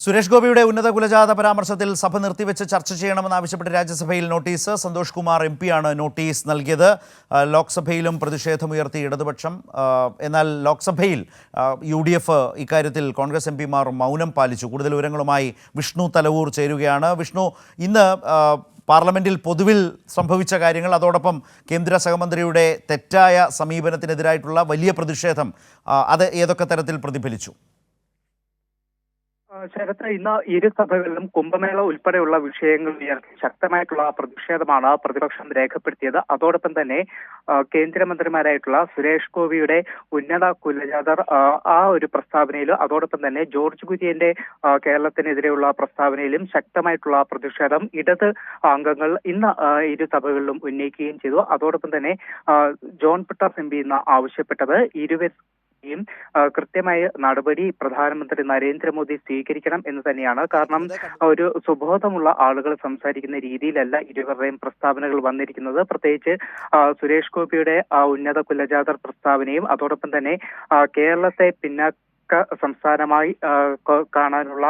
സുരേഷ് ഗോപിയുടെ ഉന്നത കുലജാത പരാമർശത്തിൽ സഭ നിർത്തിവെച്ച് ചർച്ച ചെയ്യണമെന്നാവശ്യപ്പെട്ട് രാജ്യസഭയിൽ നോട്ടീസ്. സന്തോഷ് കുമാർ എം പിയാണ് നോട്ടീസ് നൽകിയത്. ലോക്സഭയിലും പ്രതിഷേധമുയർത്തി ഇടതുപക്ഷം. എന്നാൽ ലോക്സഭയിൽ UDF ഇക്കാര്യത്തിൽ കോൺഗ്രസ് MPമാർ മൗനം പാലിച്ചു. കൂടുതൽ വിവരങ്ങളുമായി വിഷ്ണു തലവൂർ ചേരുകയാണ്. വിഷ്ണു, ഇന്ന് പാർലമെൻറ്റിൽ പൊതുവിൽ സംഭവിച്ച കാര്യങ്ങൾ, അതോടൊപ്പം കേന്ദ്ര സഹമന്ത്രിയുടെ തെറ്റായ സമീപനത്തിനെതിരായിട്ടുള്ള വലിയ പ്രതിഷേധം, അത് ഏതൊക്കെ തരത്തിൽ പ്രതിഫലിച്ചു? ശരത്ത്, ഇന്ന് ഇരു സഭകളിലും കുംഭമേള ഉൾപ്പെടെയുള്ള വിഷയങ്ങൾ ഉയർത്തി ശക്തമായിട്ടുള്ള പ്രതിഷേധമാണ് പ്രതിപക്ഷം രേഖപ്പെടുത്തിയത്. അതോടൊപ്പം തന്നെ കേന്ദ്രമന്ത്രിമാരായിട്ടുള്ള സുരേഷ് ഗോപിയുടെ ഉന്നത കുലജാതർ ആ ഒരു പ്രസ്താവനയിലും, അതോടൊപ്പം തന്നെ ജോർജ് കുര്യന്റെ കേരളത്തിനെതിരെയുള്ള പ്രസ്താവനയിലും ശക്തമായിട്ടുള്ള പ്രതിഷേധം ഇടത് അംഗങ്ങൾ ഇന്ന് ഇരു സഭകളിലും ഉന്നയിക്കുകയും ചെയ്തു. അതോടൊപ്പം തന്നെ ജോൺ ബ്രിട്ടാസ് MP ഇന്ന് ആവശ്യപ്പെട്ടത് കൃത്യമായ നടപടി പ്രധാനമന്ത്രി നരേന്ദ്രമോദി സ്വീകരിക്കണം എന്ന് തന്നെയാണ്. കാരണം ഒരു സുബോധമുള്ള ആളുകൾ സംസാരിക്കുന്ന രീതിയിലല്ല ഇരുവരുടെയും പ്രസ്താവനകൾ വന്നിരിക്കുന്നത്. പ്രത്യേകിച്ച് സുരേഷ് ഗോപിയുടെ ഉന്നത കുലജാതർ പ്രസ്താവനയും, അതോടൊപ്പം തന്നെ കേരളത്തെ സംസ്ഥാനമായി കാണാനുള്ള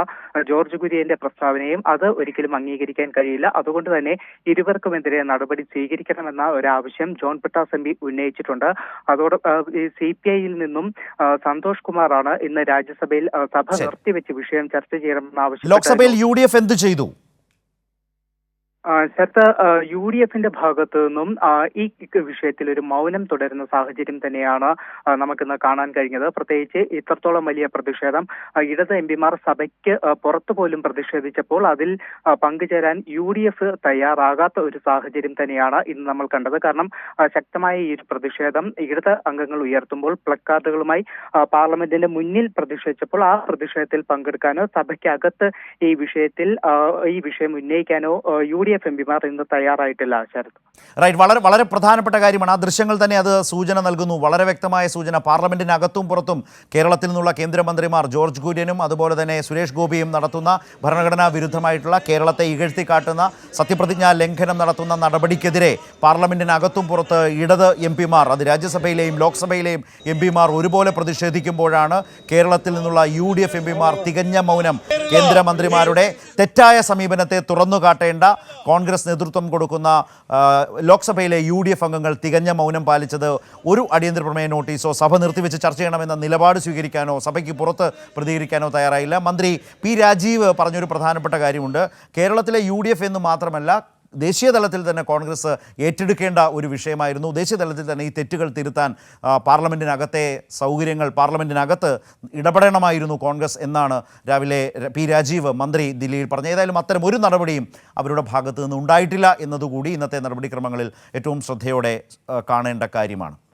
ജോർജ് കുര്യന്റെ പ്രസ്താവനയും അത് ഒരിക്കലും അംഗീകരിക്കാൻ കഴിയില്ല. അതുകൊണ്ട് തന്നെ ഇരുവർക്കുമെതിരെ നടപടി സ്വീകരിക്കണമെന്ന ഒരാവശ്യം ജോൺ ബ്രിട്ടാസ് MP ഉന്നയിച്ചിട്ടുണ്ട്. അതോടൊപ്പം CPIയിൽ നിന്നും സന്തോഷ് കുമാറാണ് ഇന്ന് രാജ്യസഭയിൽ സഭ നിർത്തിവെച്ച് വിഷയം ചർച്ച ചെയ്യണമെന്ന ആവശ്യം. ലോക്സഭയിൽ UDF എന്ത് ചെയ്തു? ശരത്ത്, UDFന്റെ ഭാഗത്തു നിന്നും ഈ വിഷയത്തിൽ ഒരു മൗനം തുടരുന്ന സാഹചര്യം തന്നെയാണ് നമുക്കിന്ന് കാണാൻ കഴിഞ്ഞത്. പ്രത്യേകിച്ച് ഇത്രത്തോളം വലിയ പ്രതിഷേധം ഇടത് MPമാർ സഭയ്ക്ക് പുറത്തു പോലും പ്രതിഷേധിച്ചപ്പോൾ അതിൽ പങ്കുചേരാൻ UDF തയ്യാറാകാത്ത ഒരു സാഹചര്യം തന്നെയാണ് ഇന്ന് നമ്മൾ കണ്ടത്. കാരണം ശക്തമായ ഈ ഒരു പ്രതിഷേധം ഇടത് അംഗങ്ങൾ ഉയർത്തുമ്പോൾ പ്ലക്കാർഡുകളുമായി പാർലമെന്റിന്റെ മുന്നിൽ പ്രതിഷേധിച്ചപ്പോൾ ആ പ്രതിഷേധത്തിൽ പങ്കെടുക്കാനോ സഭയ്ക്കകത്ത് ഈ വിഷയം ഉന്നയിക്കാനോ UDF MPമാർ ഇന്ന് തയ്യാറായിട്ടില്ല. ശരത്, റൈറ്റ്, വളരെ പ്രധാനപ്പെട്ട കാര്യമാണ്. ആ ദൃശ്യങ്ങൾ തന്നെ അത് സൂചന നൽകുന്നു, വളരെ വ്യക്തമായ സൂചന. പാർലമെന്റിനകത്തും പുറത്തും കേരളത്തിൽ നിന്നുള്ള കേന്ദ്രമന്ത്രിമാർ ജോർജ് കുര്യനും അതുപോലെ തന്നെ സുരേഷ് ഗോപിയും നടത്തുന്ന ഭരണഘടനാ വിരുദ്ധമായിട്ടുള്ള, കേരളത്തെ ഇകഴ്ത്തി കാട്ടുന്ന, സത്യപ്രതിജ്ഞാ ലംഘനം നടത്തുന്ന നടപടിക്കെതിരെ പാർലമെന്റിനകത്തും പുറത്ത് ഇടത് MPമാർ, അത് രാജ്യസഭയിലെയും ലോക്സഭയിലെയും MPമാർ ഒരുപോലെ പ്രതിഷേധിക്കുമ്പോഴാണ് കേരളത്തിൽ നിന്നുള്ള UDF MPമാർ തികഞ്ഞ മൗനം, കേന്ദ്രമന്ത്രിമാരുടെ തെറ്റായ സമീപനത്തെ തുറന്നു കാട്ടേണ്ട കോൺഗ്രസ് നേതൃത്വം കൊടുക്കുന്ന ലോക്സഭയിലെ UDF അംഗങ്ങൾ തികഞ്ഞ മൗനം പാലിച്ചത്. ഒരു അടിയന്തര പ്രമേയ നോട്ടീസോ സഭ നിർത്തിവെച്ച് ചർച്ച ചെയ്യണമെന്ന നിലപാട് സ്വീകരിക്കാനോ സഭയ്ക്ക് പുറത്ത് പ്രതികരിക്കാനോ തയ്യാറായില്ല. മന്ത്രി P രാജീവ് പറഞ്ഞൊരു പ്രധാനപ്പെട്ട കാര്യമുണ്ട്. കേരളത്തിലെ UDF എന്ന് മാത്രമല്ല, ദേശീയ തലത്തിൽ തന്നെ കോൺഗ്രസ് ഏറ്റെടുക്കേണ്ട ഒരു വിഷയമായിരുന്നു. ദേശീയ തലത്തിൽ തന്നെ ഈ തെറ്റുകൾ തിരുത്താൻ പാർലമെൻറ്റിനകത്തെ സൗകര്യങ്ങൾ, പാർലമെൻറ്റിനകത്ത് ഇടപെടണമായിരുന്നു കോൺഗ്രസ് എന്നാണ് രാവിലെ P രാജീവ് മന്ത്രി ദില്ലിയിൽ പറഞ്ഞത്. ഏതായാലും അത്തരം ഒരു നടപടിയും അവരുടെ ഭാഗത്തു നിന്ന് ഉണ്ടായിട്ടില്ല എന്നതുകൂടി ഇന്നത്തെ നടപടിക്രമങ്ങളിൽ ഏറ്റവും ശ്രദ്ധയോടെ കാണേണ്ട കാര്യമാണ്.